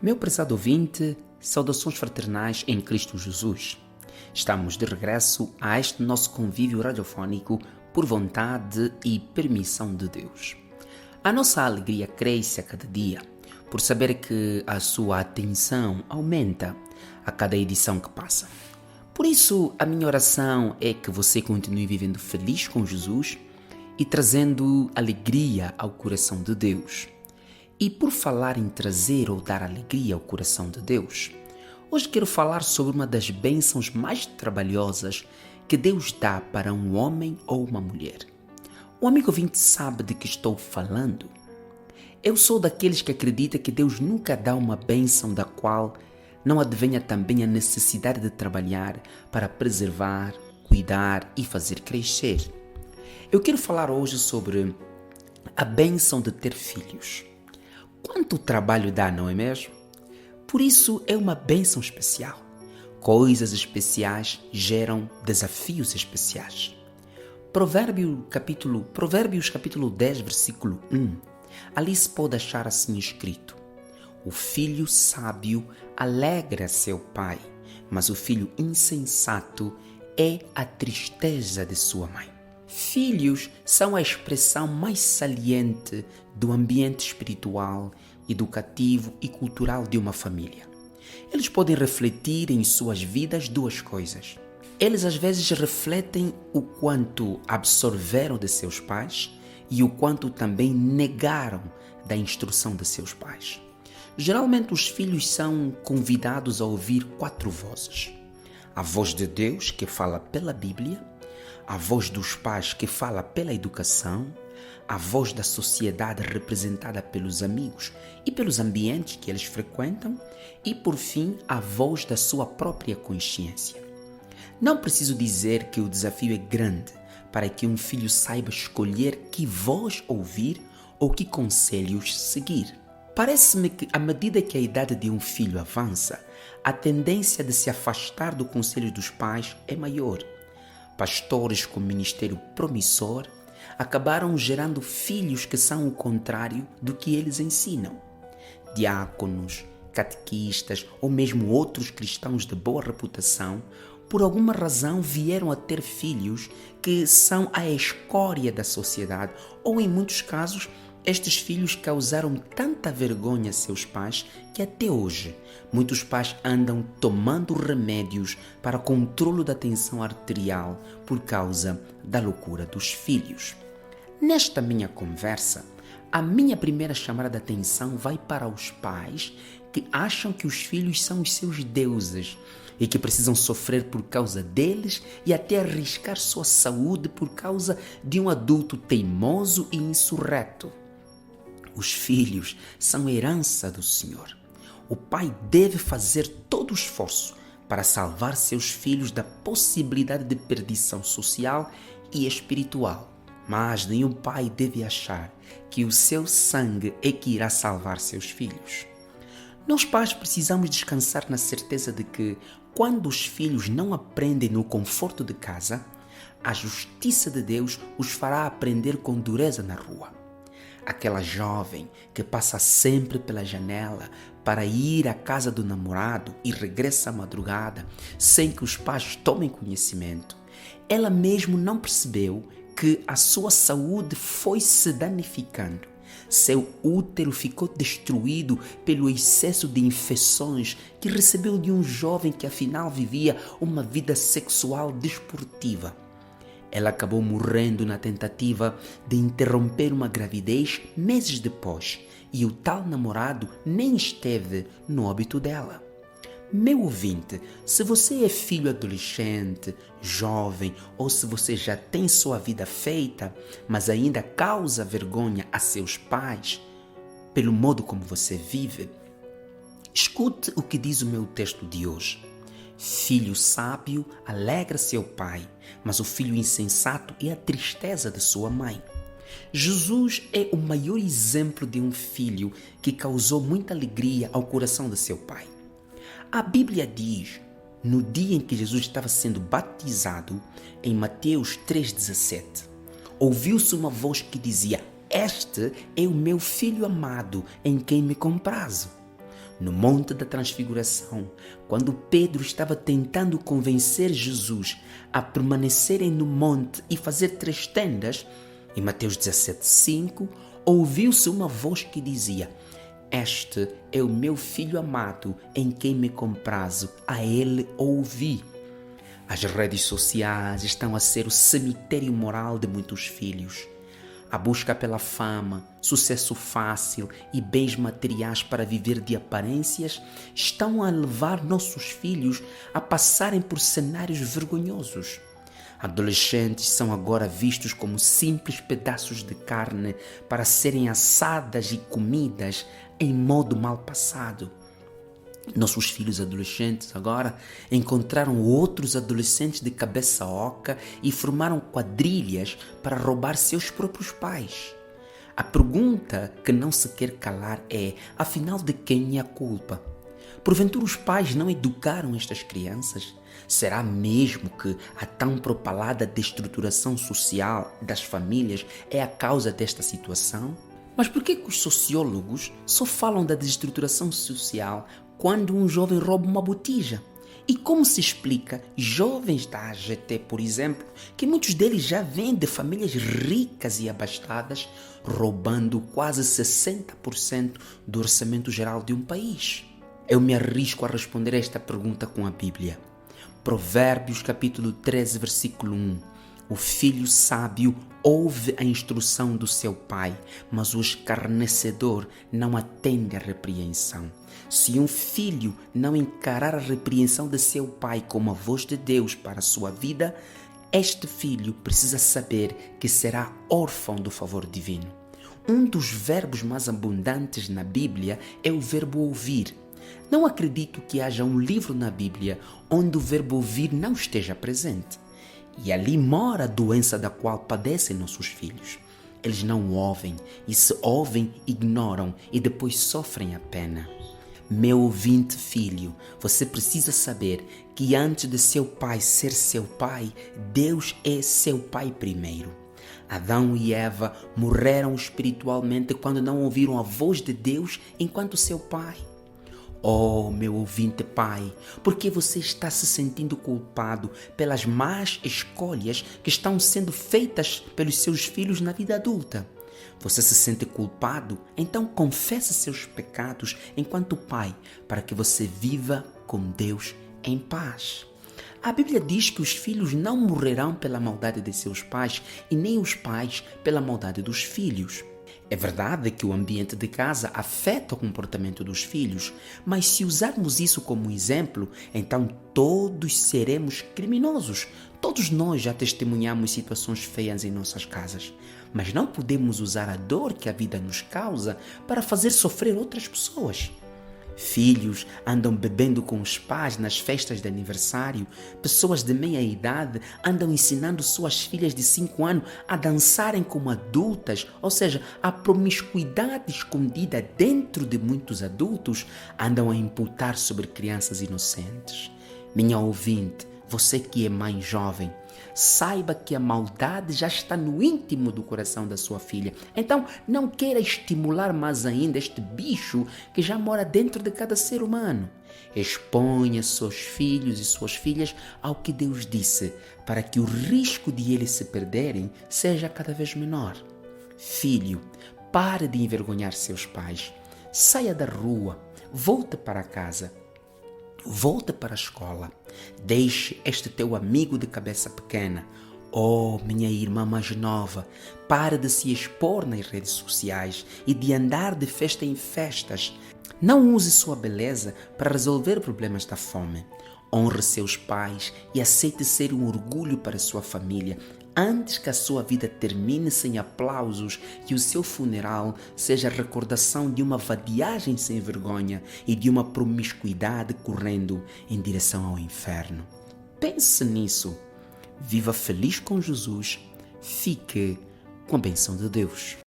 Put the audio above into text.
Meu prezado ouvinte, saudações fraternais em Cristo Jesus. Estamos de regresso a este nosso convívio radiofónico por vontade e permissão de Deus. A nossa alegria cresce a cada dia por saber que a sua atenção aumenta a cada edição que passa. Por isso, a minha oração é que você continue vivendo feliz com Jesus e trazendo alegria ao coração de Deus. E por falar em trazer ou dar alegria ao coração de Deus, hoje quero falar sobre uma das bênçãos mais trabalhosas que Deus dá para um homem ou uma mulher. O amigo ouvinte sabe de que estou falando. Eu sou daqueles que acredita que Deus nunca dá uma bênção da qual não advenha também a necessidade de trabalhar para preservar, cuidar e fazer crescer. Eu quero falar hoje sobre a bênção de ter filhos. Quanto trabalho dá, não é mesmo? Por isso é uma bênção especial. Coisas especiais geram desafios especiais. Provérbios capítulo 10, versículo 1. Ali se pode achar assim escrito: o filho sábio alegra seu pai, mas o filho insensato é a tristeza de sua mãe. Filhos são a expressão mais saliente do ambiente espiritual, educativo e cultural de uma família. Eles podem refletir em suas vidas duas coisas. Eles às vezes refletem o quanto absorveram de seus pais e o quanto também negaram da instrução de seus pais. Geralmente os filhos são convidados a ouvir 4 vozes. A voz de Deus, que fala pela Bíblia, a voz dos pais, que fala pela educação, a voz da sociedade representada pelos amigos e pelos ambientes que eles frequentam e, por fim, a voz da sua própria consciência. Não preciso dizer que o desafio é grande para que um filho saiba escolher que voz ouvir ou que conselhos seguir. Parece-me que, à medida que a idade de um filho avança, a tendência de se afastar do conselho dos pais é maior. Pastores com ministério promissor acabaram gerando filhos que são o contrário do que eles ensinam. Diáconos, catequistas ou mesmo outros cristãos de boa reputação, por alguma razão vieram a ter filhos que são a escória da sociedade ou, em muitos casos, estes filhos causaram tanta vergonha a seus pais que até hoje muitos pais andam tomando remédios para controlo da tensão arterial por causa da loucura dos filhos. Nesta minha conversa, a minha primeira chamada de atenção vai para os pais que acham que os filhos são os seus deuses e que precisam sofrer por causa deles e até arriscar sua saúde por causa de um adulto teimoso e insurreto. Os filhos são herança do Senhor. O pai deve fazer todo o esforço para salvar seus filhos da possibilidade de perdição social e espiritual. Mas nenhum pai deve achar que o seu sangue é que irá salvar seus filhos. Nós pais precisamos descansar na certeza de que, quando os filhos não aprendem no conforto de casa, a justiça de Deus os fará aprender com dureza na rua. Aquela jovem que passa sempre pela janela para ir à casa do namorado e regressa à madrugada sem que os pais tomem conhecimento, ela mesmo não percebeu que a sua saúde foi se danificando. Seu útero ficou destruído pelo excesso de infecções que recebeu de um jovem que afinal vivia uma vida sexual desportiva. Ela acabou morrendo na tentativa de interromper uma gravidez meses depois e o tal namorado nem esteve no óbito dela. Meu ouvinte, se você é filho adolescente, jovem ou se você já tem sua vida feita, mas ainda causa vergonha a seus pais pelo modo como você vive, escute o que diz o meu texto de hoje. Filho sábio alegra seu pai, mas o filho insensato é a tristeza de sua mãe. Jesus é o maior exemplo de um filho que causou muita alegria ao coração de seu pai. A Bíblia diz, no dia em que Jesus estava sendo batizado, em Mateus 3,17, ouviu-se uma voz que dizia: "Este é o meu filho amado, em quem me comprazo." No Monte da Transfiguração, quando Pedro estava tentando convencer Jesus a permanecerem no monte e fazer 3 tendas, em Mateus 17,5, ouviu-se uma voz que dizia: "Este é o meu filho amado, em quem me comprazo, a ele ouvi." As redes sociais estão a ser o cemitério moral de muitos filhos. A busca pela fama, sucesso fácil e bens materiais para viver de aparências estão a levar nossos filhos a passarem por cenários vergonhosos. Adolescentes são agora vistos como simples pedaços de carne para serem assadas e comidas em modo mal passado. Nossos filhos adolescentes agora encontraram outros adolescentes de cabeça oca e formaram quadrilhas para roubar seus próprios pais. A pergunta que não se quer calar é: afinal, de quem é a culpa? Porventura os pais não educaram estas crianças? Será mesmo que a tão propalada destruturação social das famílias é a causa desta situação? Mas por que os sociólogos só falam da destruturação social quando um jovem rouba uma botija? E como se explica jovens da AGT, por exemplo, que muitos deles já vêm de famílias ricas e abastadas, roubando quase 60% do orçamento geral de um país? Eu me arrisco a responder esta pergunta com a Bíblia. Provérbios capítulo 13, versículo 1. O filho sábio ouve a instrução do seu pai, mas o escarnecedor não atende à repreensão. Se um filho não encarar a repreensão de seu pai como a voz de Deus para a sua vida, este filho precisa saber que será órfão do favor divino. Um dos verbos mais abundantes na Bíblia é o verbo ouvir. Não acredito que haja um livro na Bíblia onde o verbo ouvir não esteja presente. E ali mora a doença da qual padecem nossos filhos. Eles não ouvem, e se ouvem, ignoram e depois sofrem a pena. Meu ouvinte filho, você precisa saber que antes de seu pai ser seu pai, Deus é seu pai primeiro. Adão e Eva morreram espiritualmente quando não ouviram a voz de Deus enquanto seu pai. Oh, meu ouvinte pai, por que você está se sentindo culpado pelas más escolhas que estão sendo feitas pelos seus filhos na vida adulta? Você se sente culpado? Então confesse seus pecados enquanto pai, para que você viva com Deus em paz. A Bíblia diz que os filhos não morrerão pela maldade de seus pais e nem os pais pela maldade dos filhos. É verdade que o ambiente de casa afeta o comportamento dos filhos, mas se usarmos isso como exemplo, então todos seremos criminosos. Todos nós já testemunhamos situações feias em nossas casas, mas não podemos usar a dor que a vida nos causa para fazer sofrer outras pessoas. Filhos andam bebendo com os pais nas festas de aniversário. Pessoas de meia idade andam ensinando suas filhas de 5 anos a dançarem como adultas, ou seja, a promiscuidade escondida dentro de muitos adultos andam a imputar sobre crianças inocentes. Minha ouvinte, você que é mãe jovem, saiba que a maldade já está no íntimo do coração da sua filha. Então, não queira estimular mais ainda este bicho que já mora dentro de cada ser humano. Exponha seus filhos e suas filhas ao que Deus disse, para que o risco de eles se perderem seja cada vez menor. Filho, pare de envergonhar seus pais. Saia da rua, volte para casa. Volta para a escola. Deixe este teu amigo de cabeça pequena. Oh, minha irmã mais nova, pare de se expor nas redes sociais e de andar de festa em festas. Não use sua beleza para resolver problemas da fome. Honre seus pais e aceite ser um orgulho para sua família, antes que a sua vida termine sem aplausos e o seu funeral seja a recordação de uma vadiagem sem vergonha e de uma promiscuidade correndo em direção ao inferno. Pense nisso. Viva feliz com Jesus. Fique com a bênção de Deus.